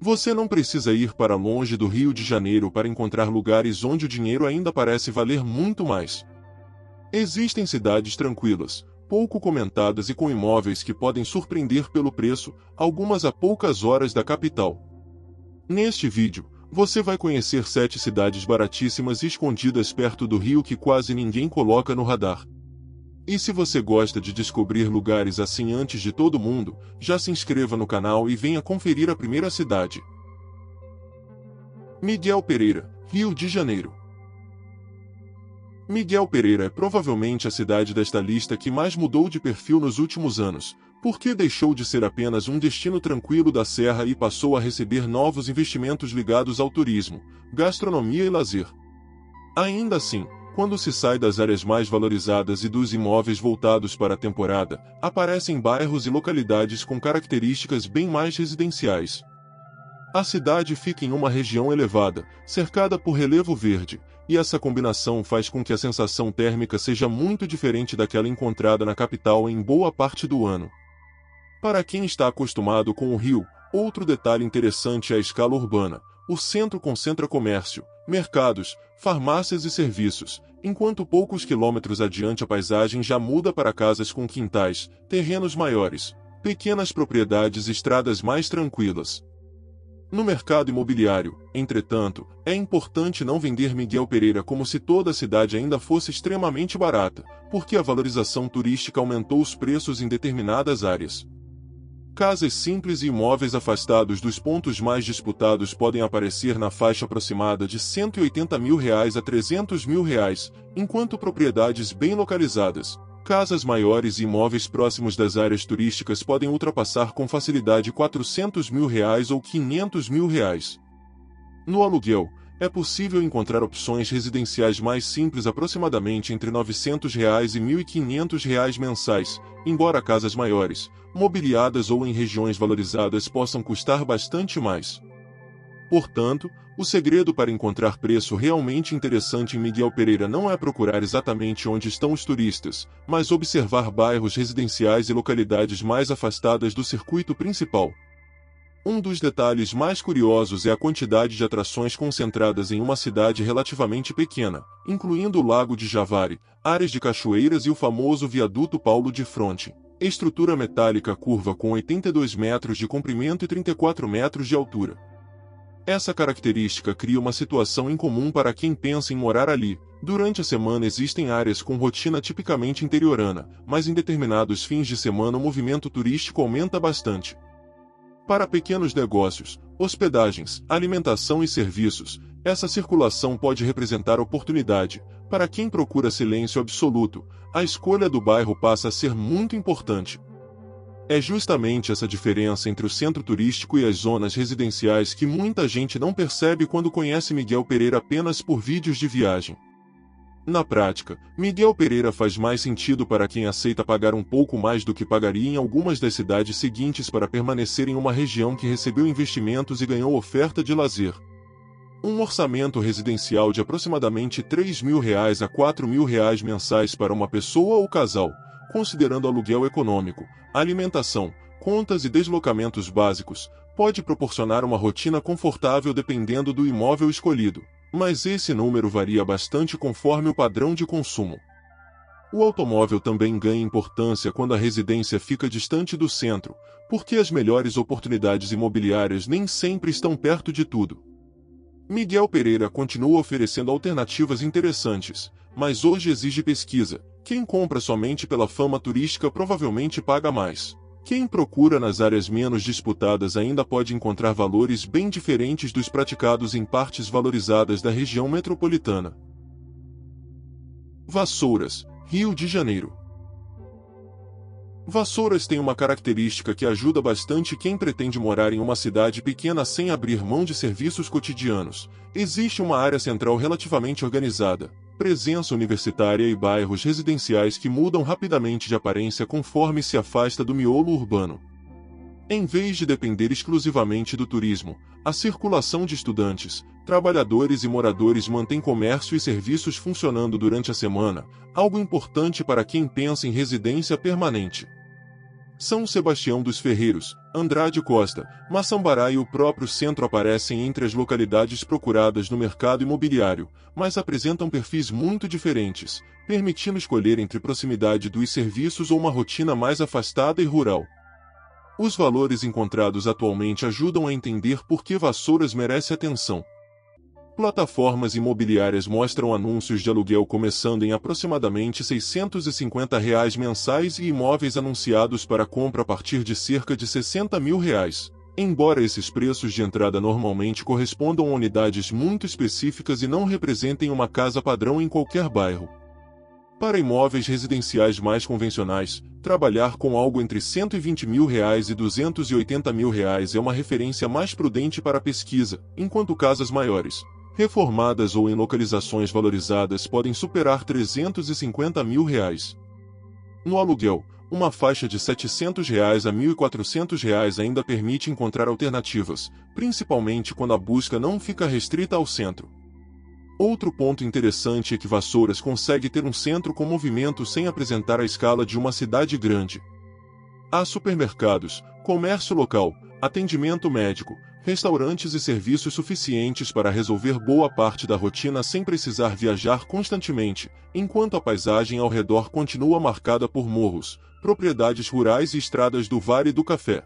Você não precisa ir para longe do Rio de Janeiro para encontrar lugares onde o dinheiro ainda parece valer muito mais. Existem cidades tranquilas, pouco comentadas e com imóveis que podem surpreender pelo preço, algumas a poucas horas da capital. Neste vídeo, você vai conhecer 7 cidades baratíssimas e escondidas perto do Rio que quase ninguém coloca no radar. E se você gosta de descobrir lugares assim antes de todo mundo, já se inscreva no canal e venha conferir a primeira cidade. Miguel Pereira, Rio de Janeiro. Miguel Pereira é provavelmente a cidade desta lista que mais mudou de perfil nos últimos anos, porque deixou de ser apenas um destino tranquilo da Serra e passou a receber novos investimentos ligados ao turismo, gastronomia e lazer. Ainda assim, quando se sai das áreas mais valorizadas e dos imóveis voltados para a temporada, aparecem bairros e localidades com características bem mais residenciais. A cidade fica em uma região elevada, cercada por relevo verde, e essa combinação faz com que a sensação térmica seja muito diferente daquela encontrada na capital em boa parte do ano. Para quem está acostumado com o Rio, outro detalhe interessante é a escala urbana. O centro concentra comércio, mercados, farmácias e serviços, enquanto poucos quilômetros adiante a paisagem já muda para casas com quintais, terrenos maiores, pequenas propriedades e estradas mais tranquilas. No mercado imobiliário, entretanto, é importante não vender Miguel Pereira como se toda a cidade ainda fosse extremamente barata, porque a valorização turística aumentou os preços em determinadas áreas. Casas simples e imóveis afastados dos pontos mais disputados podem aparecer na faixa aproximada de R$180 mil a R$300 mil, enquanto propriedades bem localizadas, casas maiores e imóveis próximos das áreas turísticas podem ultrapassar com facilidade R$400 mil ou R$500 mil. No aluguel, é possível encontrar opções residenciais mais simples aproximadamente entre R$900 e R$1.500 mensais, embora casas maiores, mobiliadas ou em regiões valorizadas possam custar bastante mais. Portanto, o segredo para encontrar preço realmente interessante em Miguel Pereira não é procurar exatamente onde estão os turistas, mas observar bairros residenciais e localidades mais afastadas do circuito principal. Um dos detalhes mais curiosos é a quantidade de atrações concentradas em uma cidade relativamente pequena, incluindo o Lago de Javari, áreas de cachoeiras e o famoso Viaduto Paulo de Fronte, estrutura metálica curva com 82 metros de comprimento e 34 metros de altura. Essa característica cria uma situação incomum para quem pensa em morar ali. Durante a semana existem áreas com rotina tipicamente interiorana, mas em determinados fins de semana o movimento turístico aumenta bastante. Para pequenos negócios, hospedagens, alimentação e serviços, essa circulação pode representar oportunidade. Para quem procura silêncio absoluto, a escolha do bairro passa a ser muito importante. É justamente essa diferença entre o centro turístico e as zonas residenciais que muita gente não percebe quando conhece Miguel Pereira apenas por vídeos de viagem. Na prática, Miguel Pereira faz mais sentido para quem aceita pagar um pouco mais do que pagaria em algumas das cidades seguintes para permanecer em uma região que recebeu investimentos e ganhou oferta de lazer. Um orçamento residencial de aproximadamente R$3 mil a R$4 mil mensais para uma pessoa ou casal, considerando aluguel econômico, alimentação, contas e deslocamentos básicos, pode proporcionar uma rotina confortável dependendo do imóvel escolhido, mas esse número varia bastante conforme o padrão de consumo. O automóvel também ganha importância quando a residência fica distante do centro, porque as melhores oportunidades imobiliárias nem sempre estão perto de tudo. Miguel Pereira continua oferecendo alternativas interessantes, mas hoje exige pesquisa. Quem compra somente pela fama turística provavelmente paga mais. Quem procura nas áreas menos disputadas ainda pode encontrar valores bem diferentes dos praticados em partes valorizadas da região metropolitana. Vassouras, Rio de Janeiro. Vassouras tem uma característica que ajuda bastante quem pretende morar em uma cidade pequena sem abrir mão de serviços cotidianos. Existe uma área central relativamente organizada, presença universitária e bairros residenciais que mudam rapidamente de aparência conforme se afasta do miolo urbano. Em vez de depender exclusivamente do turismo, a circulação de estudantes, trabalhadores e moradores mantém comércio e serviços funcionando durante a semana, algo importante para quem pensa em residência permanente. São Sebastião dos Ferreiros, Andrade Costa, Maçambará e o próprio centro aparecem entre as localidades procuradas no mercado imobiliário, mas apresentam perfis muito diferentes, permitindo escolher entre proximidade dos serviços ou uma rotina mais afastada e rural. Os valores encontrados atualmente ajudam a entender por que Vassouras merece atenção. Plataformas imobiliárias mostram anúncios de aluguel começando em aproximadamente R$ 650 mensais e imóveis anunciados para compra a partir de cerca de R$ 60 mil. Embora esses preços de entrada normalmente correspondam a unidades muito específicas e não representem uma casa padrão em qualquer bairro. Para imóveis residenciais mais convencionais, trabalhar com algo entre R$ 120 mil e R$ 280 mil é uma referência mais prudente para a pesquisa, enquanto casas maiores, reformadas ou em localizações valorizadas podem superar R$ 350 mil. No aluguel, uma faixa de R$ 700 a R$ 1.400 ainda permite encontrar alternativas, principalmente quando a busca não fica restrita ao centro. Outro ponto interessante é que Vassouras consegue ter um centro com movimento sem apresentar a escala de uma cidade grande. Há supermercados, comércio local, atendimento médico, restaurantes e serviços suficientes para resolver boa parte da rotina sem precisar viajar constantemente, enquanto a paisagem ao redor continua marcada por morros, propriedades rurais e estradas do Vale do Café.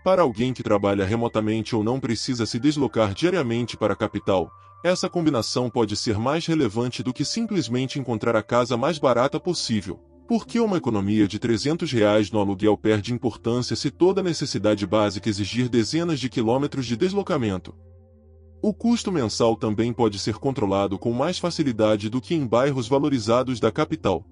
Para alguém que trabalha remotamente ou não precisa se deslocar diariamente para a capital, essa combinação pode ser mais relevante do que simplesmente encontrar a casa mais barata possível. Porque uma economia de R$ 300 no aluguel perde importância se toda necessidade básica exigir dezenas de quilômetros de deslocamento. O custo mensal também pode ser controlado com mais facilidade do que em bairros valorizados da capital.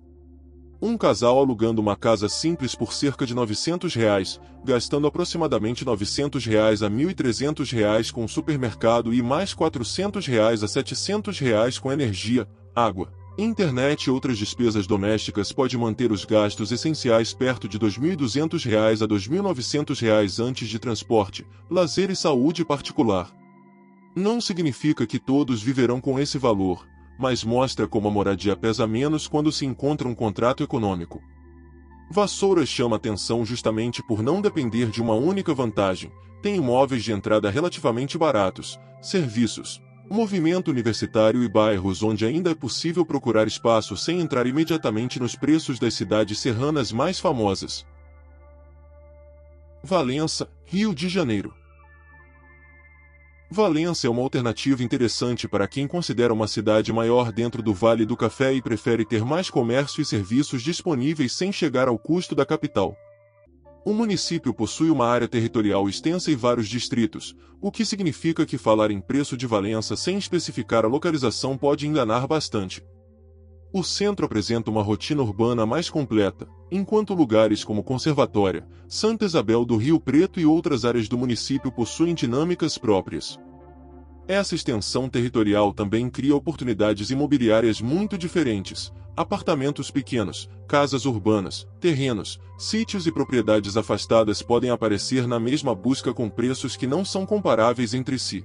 Um casal alugando uma casa simples por cerca de R$ 900, gastando aproximadamente R$ 900 a R$ 1.300 com supermercado e mais R$ 400 a R$ 700 com energia, água, internet e outras despesas domésticas pode manter os gastos essenciais perto de R$ 2.200 a R$ 2.900 antes de transporte, lazer e saúde particular. Não significa que todos viverão com esse valor, mas mostra como a moradia pesa menos quando se encontra um contrato econômico. Vassouras chama atenção justamente por não depender de uma única vantagem, tem imóveis de entrada relativamente baratos, serviços, movimento universitário e bairros onde ainda é possível procurar espaço sem entrar imediatamente nos preços das cidades serranas mais famosas. Valença, Rio de Janeiro. Valença é uma alternativa interessante para quem considera uma cidade maior dentro do Vale do Café e prefere ter mais comércio e serviços disponíveis sem chegar ao custo da capital. O município possui uma área territorial extensa e vários distritos, o que significa que falar em preço de Valença sem especificar a localização pode enganar bastante. O centro apresenta uma rotina urbana mais completa, enquanto lugares como Conservatória, Santa Isabel do Rio Preto e outras áreas do município possuem dinâmicas próprias. Essa extensão territorial também cria oportunidades imobiliárias muito diferentes: apartamentos pequenos, casas urbanas, terrenos, sítios e propriedades afastadas podem aparecer na mesma busca com preços que não são comparáveis entre si.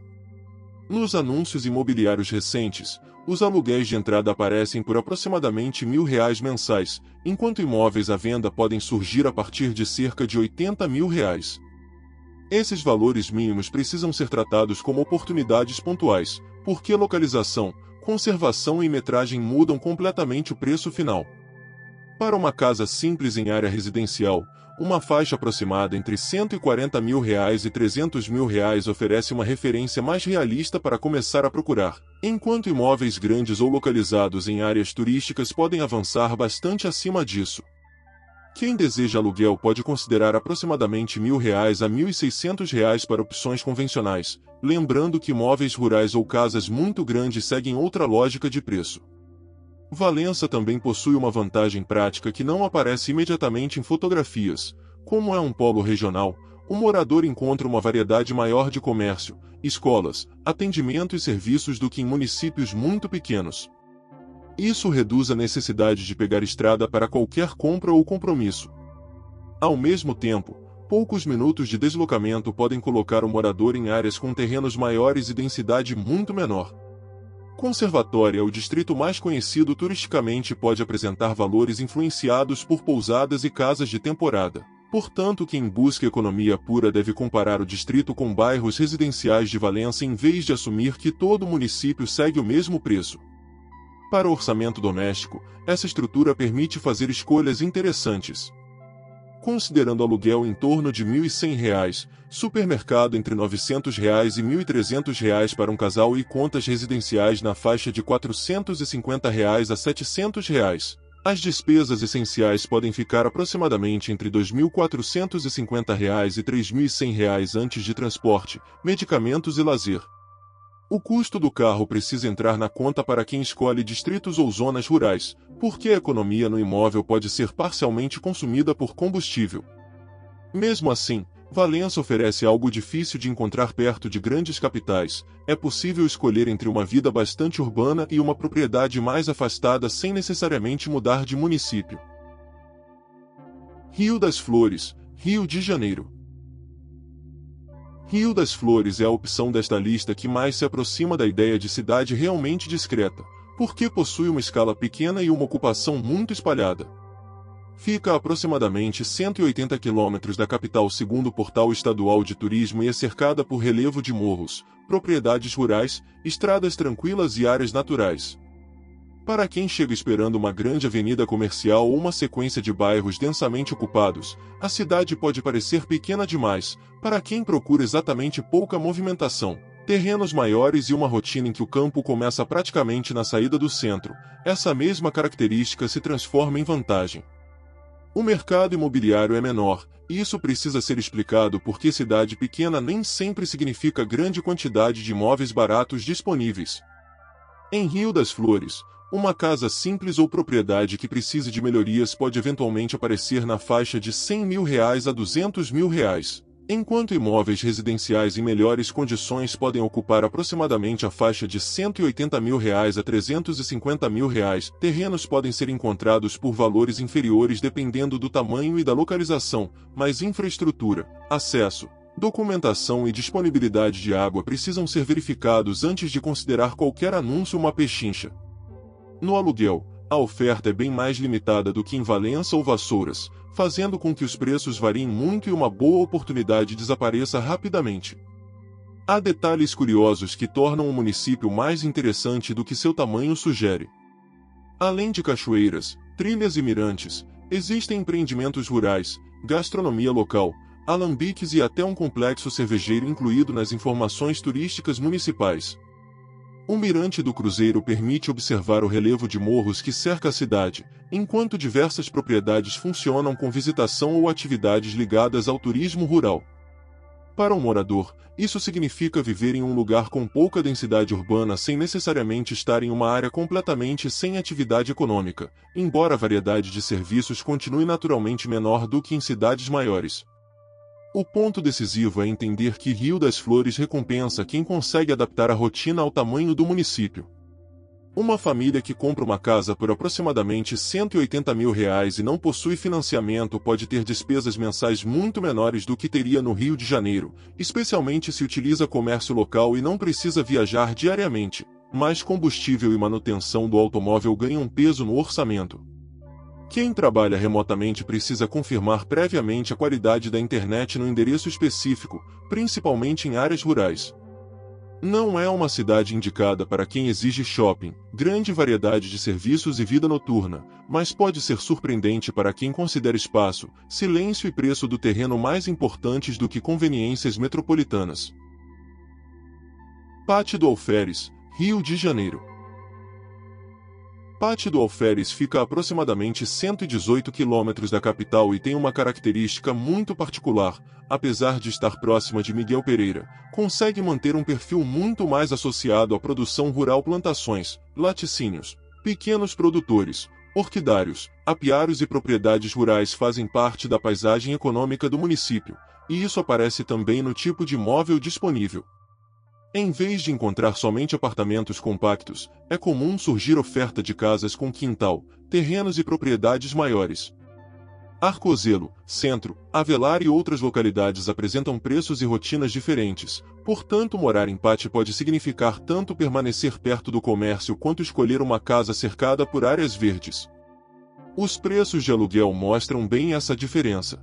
Nos anúncios imobiliários recentes, os aluguéis de entrada aparecem por aproximadamente R$ 1.000 mensais, enquanto imóveis à venda podem surgir a partir de cerca de R$ 80 mil. Esses valores mínimos precisam ser tratados como oportunidades pontuais, porque localização, conservação e metragem mudam completamente o preço final. Para uma casa simples em área residencial, uma faixa aproximada entre R$ 140 mil e R$ 300 mil oferece uma referência mais realista para começar a procurar, enquanto imóveis grandes ou localizados em áreas turísticas podem avançar bastante acima disso. Quem deseja aluguel pode considerar aproximadamente R$ 1.000 a R$ 1.600 para opções convencionais, lembrando que imóveis rurais ou casas muito grandes seguem outra lógica de preço. Valença também possui uma vantagem prática que não aparece imediatamente em fotografias. Como é um polo regional, o morador encontra uma variedade maior de comércio, escolas, atendimento e serviços do que em municípios muito pequenos. Isso reduz a necessidade de pegar estrada para qualquer compra ou compromisso. Ao mesmo tempo, poucos minutos de deslocamento podem colocar o morador em áreas com terrenos maiores e densidade muito menor. Conservatória, o distrito mais conhecido turisticamente, pode apresentar valores influenciados por pousadas e casas de temporada. Portanto, quem busca economia pura deve comparar o distrito com bairros residenciais de Valença em vez de assumir que todo município segue o mesmo preço. Para o orçamento doméstico, essa estrutura permite fazer escolhas interessantes. Considerando aluguel em torno de R$ 1.100, supermercado entre R$ 900 e R$ 1.300 para um casal e contas residenciais na faixa de R$ 450 a R$ 700. As despesas essenciais podem ficar aproximadamente entre R$ 2.450 e R$ 3.100 antes de transporte, medicamentos e lazer. O custo do carro precisa entrar na conta para quem escolhe distritos ou zonas rurais, porque a economia no imóvel pode ser parcialmente consumida por combustível. Mesmo assim, Valença oferece algo difícil de encontrar perto de grandes capitais. É possível escolher entre uma vida bastante urbana e uma propriedade mais afastada sem necessariamente mudar de município. Rio das Flores, Rio de Janeiro. Rio das Flores é a opção desta lista que mais se aproxima da ideia de cidade realmente discreta, porque possui uma escala pequena e uma ocupação muito espalhada. Fica a aproximadamente 180 quilômetros da capital segundo o Portal Estadual de Turismo e é cercada por relevo de morros, propriedades rurais, estradas tranquilas e áreas naturais. Para quem chega esperando uma grande avenida comercial ou uma sequência de bairros densamente ocupados, a cidade pode parecer pequena demais. Para quem procura exatamente pouca movimentação, terrenos maiores e uma rotina em que o campo começa praticamente na saída do centro, essa mesma característica se transforma em vantagem. O mercado imobiliário é menor, e isso precisa ser explicado porque cidade pequena nem sempre significa grande quantidade de imóveis baratos disponíveis. Em Rio das Flores, uma casa simples ou propriedade que precise de melhorias pode eventualmente aparecer na faixa de R$ 100 mil a R$ 200 mil, enquanto imóveis residenciais em melhores condições podem ocupar aproximadamente a faixa de R$ 180 mil a R$ 350 mil. Terrenos podem ser encontrados por valores inferiores dependendo do tamanho e da localização, mas infraestrutura, acesso, documentação e disponibilidade de água precisam ser verificados antes de considerar qualquer anúncio uma pechincha. No aluguel, a oferta é bem mais limitada do que em Valença ou Vassouras, fazendo com que os preços variem muito e uma boa oportunidade desapareça rapidamente. Há detalhes curiosos que tornam o município mais interessante do que seu tamanho sugere. Além de cachoeiras, trilhas e mirantes, existem empreendimentos rurais, gastronomia local, alambiques e até um complexo cervejeiro incluído nas informações turísticas municipais. O mirante do Cruzeiro permite observar o relevo de morros que cerca a cidade, enquanto diversas propriedades funcionam com visitação ou atividades ligadas ao turismo rural. Para um morador, isso significa viver em um lugar com pouca densidade urbana sem necessariamente estar em uma área completamente sem atividade econômica, embora a variedade de serviços continue naturalmente menor do que em cidades maiores. O ponto decisivo é entender que Rio das Flores recompensa quem consegue adaptar a rotina ao tamanho do município. Uma família que compra uma casa por aproximadamente R$ 180 mil e não possui financiamento pode ter despesas mensais muito menores do que teria no Rio de Janeiro, especialmente se utiliza comércio local e não precisa viajar diariamente, mas combustível e manutenção do automóvel ganham peso no orçamento. Quem trabalha remotamente precisa confirmar previamente a qualidade da internet no endereço específico, principalmente em áreas rurais. Não é uma cidade indicada para quem exige shopping, grande variedade de serviços e vida noturna, mas pode ser surpreendente para quem considera espaço, silêncio e preço do terreno mais importantes do que conveniências metropolitanas. Pátio do Alferes, Rio de Janeiro. Pátio do Alferes fica a aproximadamente 118 quilômetros da capital e tem uma característica muito particular, apesar de estar próxima de Miguel Pereira, consegue manter um perfil muito mais associado à produção rural, plantações, laticínios, pequenos produtores, orquidários, apiários e propriedades rurais fazem parte da paisagem econômica do município, e isso aparece também no tipo de imóvel disponível. Em vez de encontrar somente apartamentos compactos, é comum surgir oferta de casas com quintal, terrenos e propriedades maiores. Arcozelo, Centro, Avelar e outras localidades apresentam preços e rotinas diferentes, portanto morar em Pati pode significar tanto permanecer perto do comércio quanto escolher uma casa cercada por áreas verdes. Os preços de aluguel mostram bem essa diferença.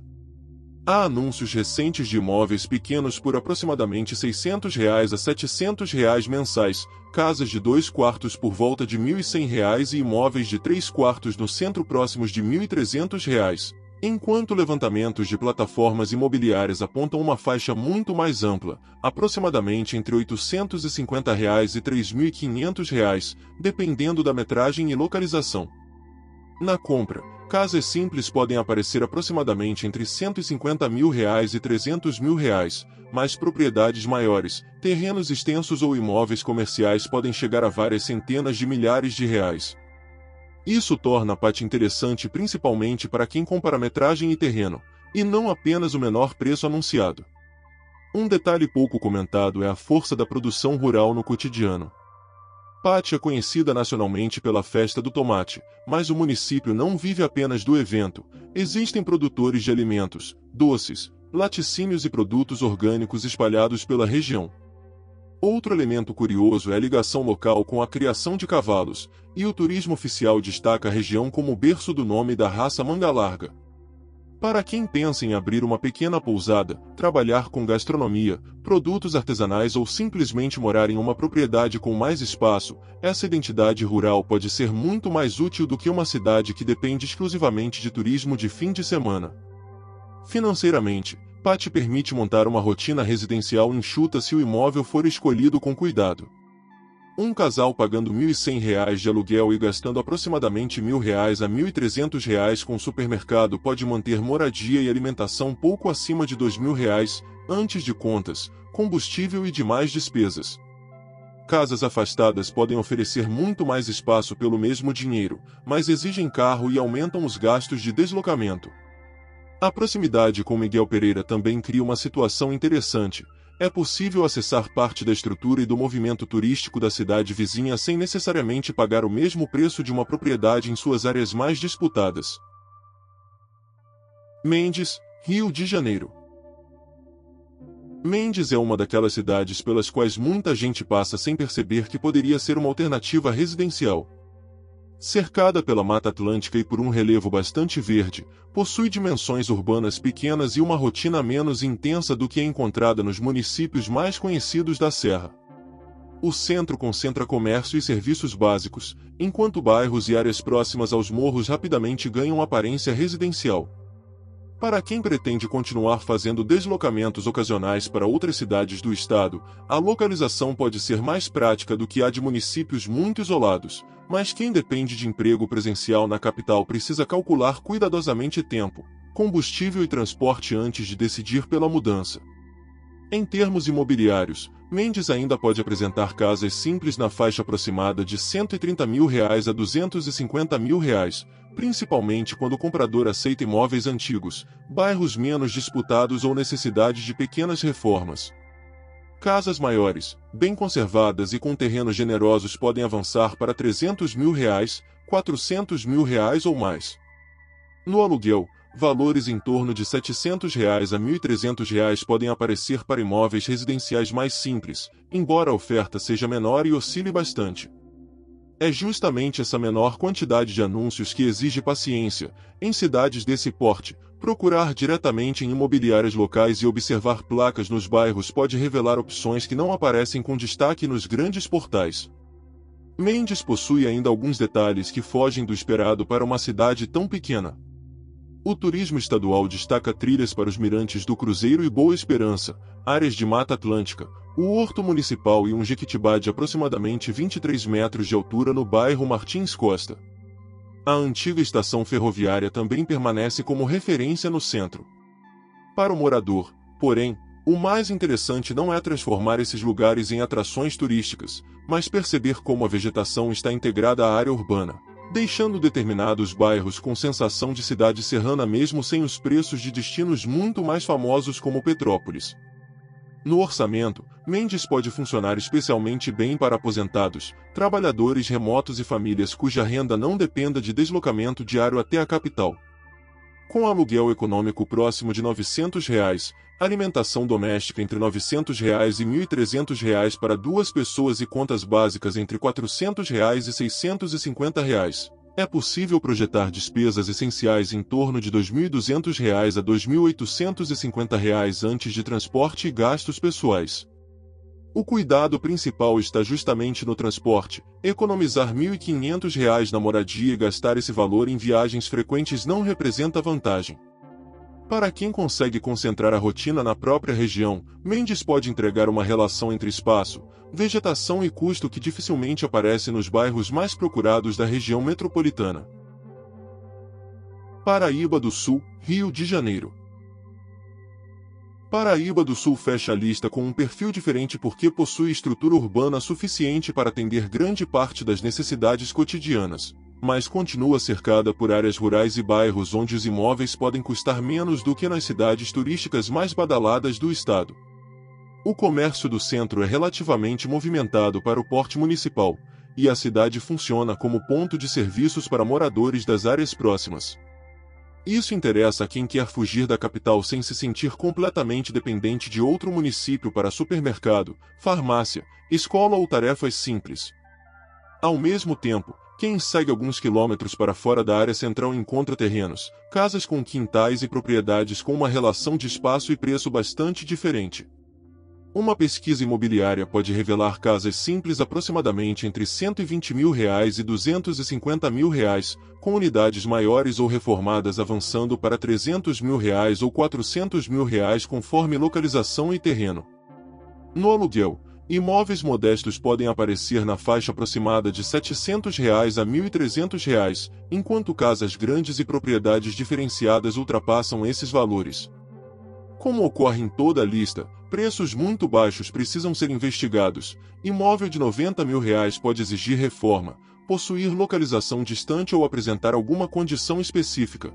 Há anúncios recentes de imóveis pequenos por aproximadamente R$ 600 a R$ 700 mensais, casas de 2 quartos por volta de R$ 1.100 e imóveis de 3 quartos no centro próximos de R$ 1.300, enquanto levantamentos de plataformas imobiliárias apontam uma faixa muito mais ampla, aproximadamente entre R$ 850 e R$ 3.500, dependendo da metragem e localização. Na compra, casas simples podem aparecer aproximadamente entre R$ 150 mil e R$ 300 mil, mas propriedades maiores, terrenos extensos ou imóveis comerciais podem chegar a várias centenas de milhares de reais. Isso torna a PAT interessante principalmente para quem compara metragem e terreno, e não apenas o menor preço anunciado. Um detalhe pouco comentado é a força da produção rural no cotidiano. PAT é conhecida nacionalmente pela Festa do Tomate, mas o município não vive apenas do evento. Existem produtores de alimentos, doces, laticínios e produtos orgânicos espalhados pela região. Outro elemento curioso é a ligação local com a criação de cavalos, e o turismo oficial destaca a região como o berço do nome da raça manga larga. Para quem pensa em abrir uma pequena pousada, trabalhar com gastronomia, produtos artesanais ou simplesmente morar em uma propriedade com mais espaço, essa identidade rural pode ser muito mais útil do que uma cidade que depende exclusivamente de turismo de fim de semana. Financeiramente, PAT permite montar uma rotina residencial enxuta se o imóvel for escolhido com cuidado. Um casal pagando R$ 1.100 de aluguel e gastando aproximadamente R$ 1.000 a R$ 1.300 com supermercado pode manter moradia e alimentação pouco acima de R$ 2.000, antes de contas, combustível e demais despesas. Casas afastadas podem oferecer muito mais espaço pelo mesmo dinheiro, mas exigem carro e aumentam os gastos de deslocamento. A proximidade com Miguel Pereira também cria uma situação interessante. É possível acessar parte da estrutura e do movimento turístico da cidade vizinha sem necessariamente pagar o mesmo preço de uma propriedade em suas áreas mais disputadas. Mendes, Rio de Janeiro. Mendes é uma daquelas cidades pelas quais muita gente passa sem perceber que poderia ser uma alternativa residencial. Cercada pela Mata Atlântica e por um relevo bastante verde, possui dimensões urbanas pequenas e uma rotina menos intensa do que é encontrada nos municípios mais conhecidos da Serra. O centro concentra comércio e serviços básicos, enquanto bairros e áreas próximas aos morros rapidamente ganham aparência residencial. Para quem pretende continuar fazendo deslocamentos ocasionais para outras cidades do estado, a localização pode ser mais prática do que a de municípios muito isolados, mas quem depende de emprego presencial na capital precisa calcular cuidadosamente tempo, combustível e transporte antes de decidir pela mudança. Em termos imobiliários, Mendes ainda pode apresentar casas simples na faixa aproximada de R$ 130 mil a R$ 250 mil, principalmente quando o comprador aceita imóveis antigos, bairros menos disputados ou necessidade de pequenas reformas. Casas maiores, bem conservadas e com terrenos generosos podem avançar para R$ 300 mil, R$ 400 mil ou mais. No aluguel, valores em torno de R$ 700 a R$ 1.300 podem aparecer para imóveis residenciais mais simples, embora a oferta seja menor e oscile bastante. É justamente essa menor quantidade de anúncios que exige paciência. Em cidades desse porte, procurar diretamente em imobiliárias locais e observar placas nos bairros pode revelar opções que não aparecem com destaque nos grandes portais. Mendes possui ainda alguns detalhes que fogem do esperado para uma cidade tão pequena. O turismo estadual destaca trilhas para os mirantes do Cruzeiro e Boa Esperança, áreas de Mata Atlântica, o Horto Municipal e um jequitibá de aproximadamente 23 metros de altura no bairro Martins Costa. A antiga estação ferroviária também permanece como referência no centro. Para o morador, porém, o mais interessante não é transformar esses lugares em atrações turísticas, mas perceber como a vegetação está integrada à área urbana, deixando determinados bairros com sensação de cidade serrana mesmo sem os preços de destinos muito mais famosos como Petrópolis. No orçamento, Mendes pode funcionar especialmente bem para aposentados, trabalhadores remotos e famílias cuja renda não dependa de deslocamento diário até a capital. Com aluguel econômico próximo de R$ 900, alimentação doméstica entre R$ 900 e R$ 1.300 para duas pessoas e contas básicas entre R$ 400 e R$ 650, É possível projetar despesas essenciais em torno de R$ 2.200 a R$ 2.850 antes de transporte e gastos pessoais. O cuidado principal está justamente no transporte. Economizar R$ 1.500 na moradia e gastar esse valor em viagens frequentes não representa vantagem. Para quem consegue concentrar a rotina na própria região, Mendes pode entregar uma relação entre espaço, vegetação e custo que dificilmente aparece nos bairros mais procurados da região metropolitana. Paraíba do Sul, Rio de Janeiro. Paraíba do Sul fecha a lista com um perfil diferente porque possui estrutura urbana suficiente para atender grande parte das necessidades cotidianas, mas continua cercada por áreas rurais e bairros onde os imóveis podem custar menos do que nas cidades turísticas mais badaladas do estado. O comércio do centro é relativamente movimentado para o porte municipal, e a cidade funciona como ponto de serviços para moradores das áreas próximas. Isso interessa a quem quer fugir da capital sem se sentir completamente dependente de outro município para supermercado, farmácia, escola ou tarefas simples. Ao mesmo tempo, quem segue alguns quilômetros para fora da área central encontra terrenos, casas com quintais e propriedades com uma relação de espaço e preço bastante diferente. Uma pesquisa imobiliária pode revelar casas simples aproximadamente entre R$ 120 mil e R$ 250 mil, com unidades maiores ou reformadas avançando para R$ 300 mil ou R$ 400 mil conforme localização e terreno. No aluguel, imóveis modestos podem aparecer na faixa aproximada de R$ 700 a R$ 1.300, enquanto casas grandes e propriedades diferenciadas ultrapassam esses valores. Como ocorre em toda a lista, preços muito baixos precisam ser investigados. Imóvel de R$ 90 mil pode exigir reforma, possuir localização distante ou apresentar alguma condição específica.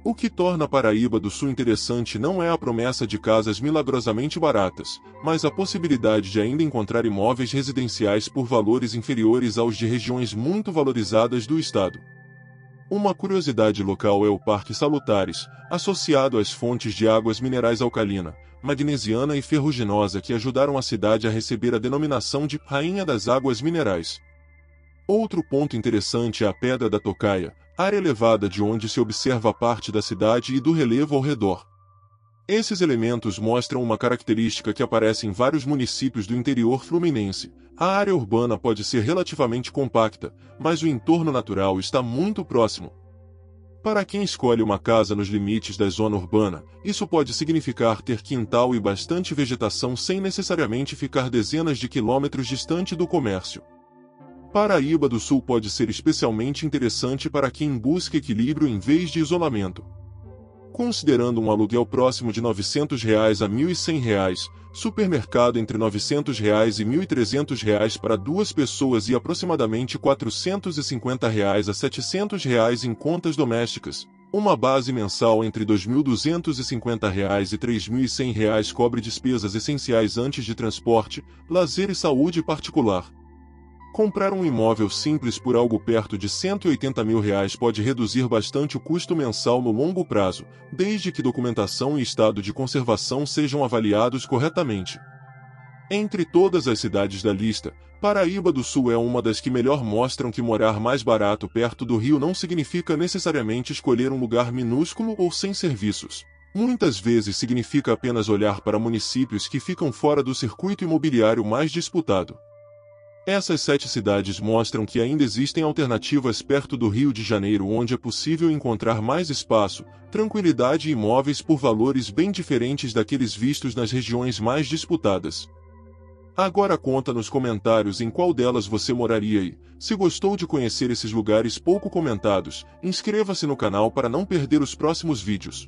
O que torna Paraíba do Sul interessante não é a promessa de casas milagrosamente baratas, mas a possibilidade de ainda encontrar imóveis residenciais por valores inferiores aos de regiões muito valorizadas do estado. Uma curiosidade local é o Parque Salutares, associado às fontes de águas minerais alcalina, magnesiana e ferruginosa que ajudaram a cidade a receber a denominação de Rainha das Águas Minerais. Outro ponto interessante é a Pedra da Tocaia, área elevada de onde se observa a parte da cidade e do relevo ao redor. Esses elementos mostram uma característica que aparece em vários municípios do interior fluminense. A área urbana pode ser relativamente compacta, mas o entorno natural está muito próximo. Para quem escolhe uma casa nos limites da zona urbana, isso pode significar ter quintal e bastante vegetação sem necessariamente ficar dezenas de quilômetros distante do comércio. Paraíba do Sul pode ser especialmente interessante para quem busca equilíbrio em vez de isolamento. Considerando um aluguel próximo de R$ 900 a R$ 1.100, supermercado entre R$ 900 e R$ 1.300 para duas pessoas e aproximadamente R$ 450 a R$ 700 em contas domésticas, uma base mensal entre R$ 2.250 e R$ 3.100 cobre despesas essenciais antes de transporte, lazer e saúde particular. Comprar um imóvel simples por algo perto de R$ 180 mil pode reduzir bastante o custo mensal no longo prazo, desde que documentação e estado de conservação sejam avaliados corretamente. Entre todas as cidades da lista, Paraíba do Sul é uma das que melhor mostram que morar mais barato perto do Rio não significa necessariamente escolher um lugar minúsculo ou sem serviços. Muitas vezes significa apenas olhar para municípios que ficam fora do circuito imobiliário mais disputado. Essas 7 cidades mostram que ainda existem alternativas perto do Rio de Janeiro onde é possível encontrar mais espaço, tranquilidade e imóveis por valores bem diferentes daqueles vistos nas regiões mais disputadas. Agora conta nos comentários em qual delas você moraria e, se gostou de conhecer esses lugares pouco comentados, inscreva-se no canal para não perder os próximos vídeos.